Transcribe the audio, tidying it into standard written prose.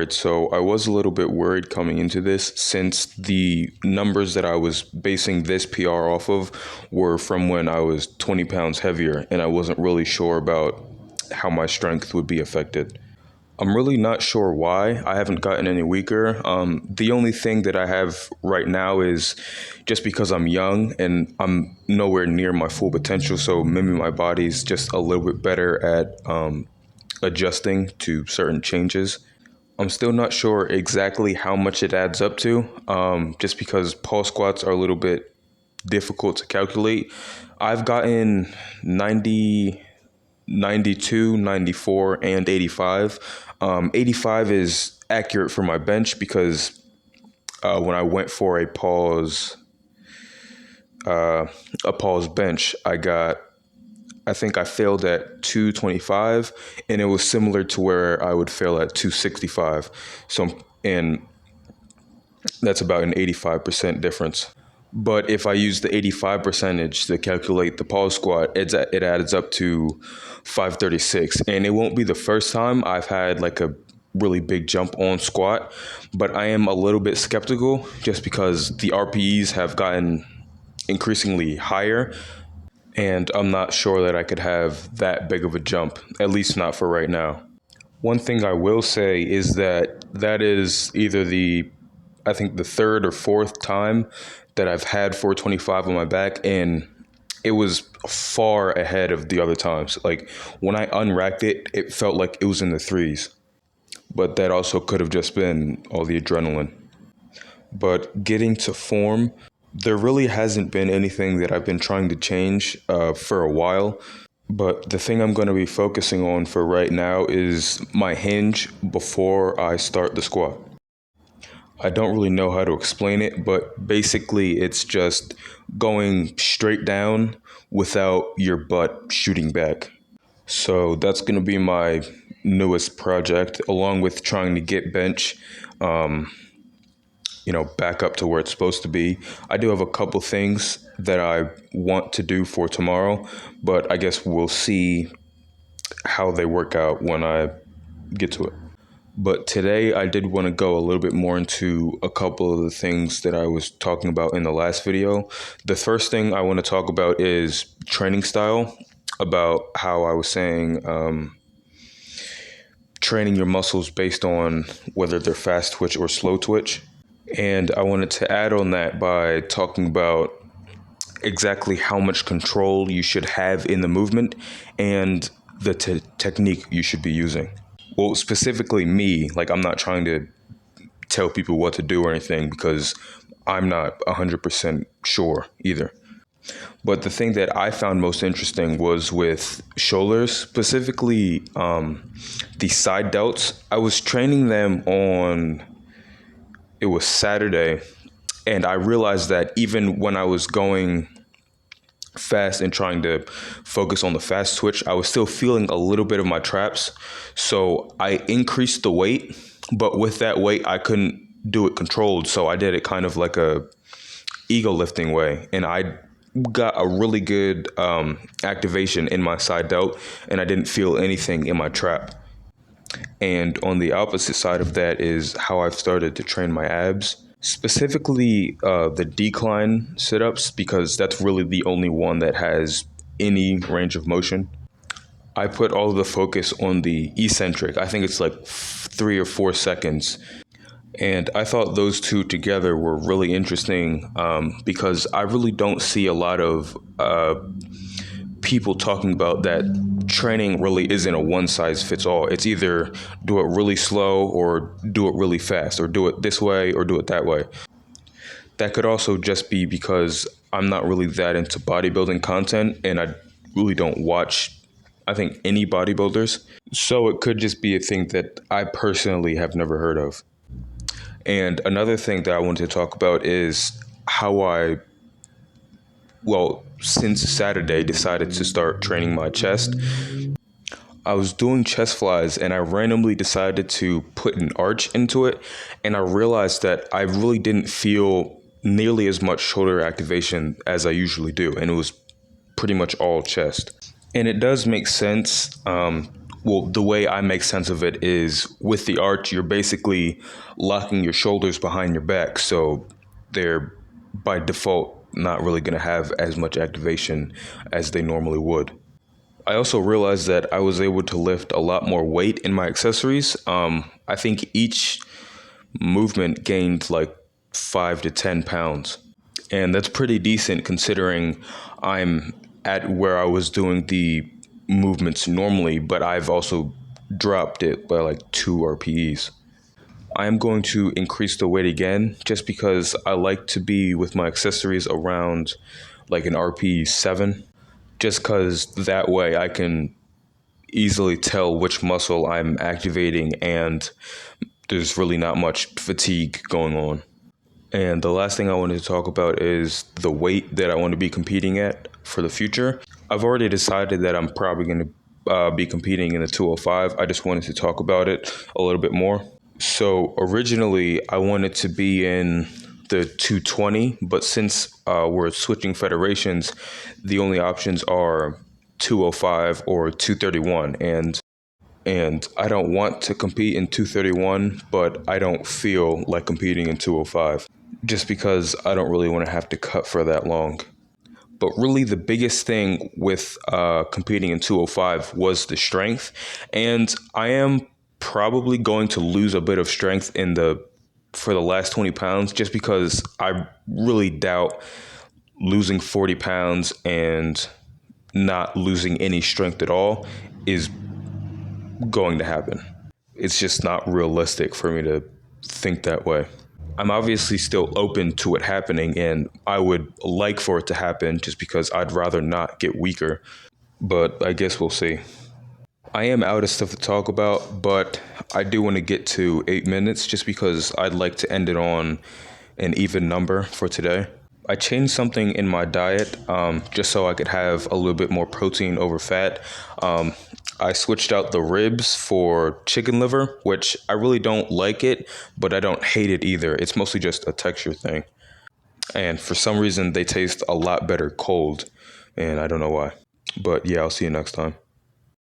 right. So I was a little bit worried coming into this since the numbers that I was basing this PR off of were from when I was 20 pounds heavier, and I wasn't really sure about how my strength would be affected. I'm really not sure why. I haven't gotten any weaker. The only thing that I have right now is just because I'm young and I'm nowhere near my full potential. So maybe my body's just a little bit better at adjusting to certain changes. I'm still not sure exactly how much it adds up to, just because pause squats are a little bit difficult to calculate. I've gotten 90, 92, 94, and 85. 85 is accurate for my bench because when I went for a pause bench, I think I failed at 225, and it was similar to where I would fail at 265. And that's about an 85% difference. But if I use the 85 percentage to calculate the pause squat, it adds up to 536. And it won't be the first time I've had like a really big jump on squat, but I am a little bit skeptical just because the RPEs have gotten increasingly higher, and I'm not sure that I could have that big of a jump, at least not for right now. One thing I will say is that is either I think the third or fourth time that I've had 425 on my back, and it was far ahead of the other times. Like when I unracked it, it felt like it was in the threes, but that also could have just been all the adrenaline. But getting to form, there really hasn't been anything that I've been trying to change for a while. But the thing I'm going to be focusing on for right now is my hinge before I start the squat. I don't really know how to explain it, but basically it's just going straight down without your butt shooting back. So that's going to be my newest project, along with trying to get bench, back up to where it's supposed to be. I do have a couple things that I want to do for tomorrow, but I guess we'll see how they work out when I get to it. But today I did want to go a little bit more into a couple of the things that I was talking about in the last video. The first thing I want to talk about is training style, about how I was saying training your muscles based on whether they're fast twitch or slow twitch. And I wanted to add on that by talking about exactly how much control you should have in the movement and the technique you should be using. Well, specifically me, like I'm not trying to tell people what to do or anything because I'm not 100% sure either. But the thing that I found most interesting was with shoulders, specifically the side delts. I was training them it was Saturday, and I realized that even when I was going fast and trying to focus on the fast twitch, I was still feeling a little bit of my traps. So I increased the weight, but with that weight, I couldn't do it controlled. So I did it kind of like a ego lifting way. And I got a really good activation in my side delt, and I didn't feel anything in my trap. And on the opposite side of that is how I've started to train my abs, specifically the decline sit-ups, because that's really the only one that has any range of motion. I put all of the focus on the eccentric. I think it's like 3 or 4 seconds. And I thought those two together were really interesting because I really don't see a lot of people talking about that training really isn't a one-size-fits-all. It's either do it really slow or do it really fast, or do it this way or do it that way. That could also just be because I'm not really that into bodybuilding content, and I really don't watch, I think, any bodybuilders. So it could just be a thing that I personally have never heard of. And another thing that I wanted to talk about is how since Saturday, decided to start training my chest. I was doing chest flies and I randomly decided to put an arch into it, and I realized that I really didn't feel nearly as much shoulder activation as I usually do, and it was pretty much all chest. And it does make sense Well, the way I make sense of it is with the arch, you're basically locking your shoulders behind your back. So they're by default not really going to have as much activation as they normally would. I also realized that I was able to lift a lot more weight in my accessories. I think each movement gained like 5 to 10 pounds. And that's pretty decent considering I'm at where I was doing the movements normally, but I've also dropped it by like 2 RPEs. I am going to increase the weight again just because I like to be with my accessories around like an RPE 7, just because that way I can easily tell which muscle I'm activating and there's really not much fatigue going on. And the last thing I wanted to talk about is the weight that I want to be competing at for the future. I've already decided that I'm probably going to be competing in the 205. I just wanted to talk about it a little bit more. So originally, I wanted to be in the 220, but since we're switching federations, the only options are 205 or 231. And I don't want to compete in 231, but I don't feel like competing in 205 just because I don't really want to have to cut for that long. But really, the biggest thing with competing in 205 was the strength. And I am probably going to lose a bit of strength for the last 20 pounds just because I really doubt losing 40 pounds and not losing any strength at all is going to happen. It's just not realistic for me to think that way. I'm obviously still open to it happening, and I would like for it to happen just because I'd rather not get weaker. But I guess we'll see. I am out of stuff to talk about, but I do want to get to 8 minutes just because I'd like to end it on an even number for today. I changed something in my diet just so I could have a little bit more protein over fat. I switched out the ribs for chicken liver, which I really don't like it, but I don't hate it either. It's mostly just a texture thing. And for some reason, they taste a lot better cold, and I don't know why. But yeah, I'll see you next time.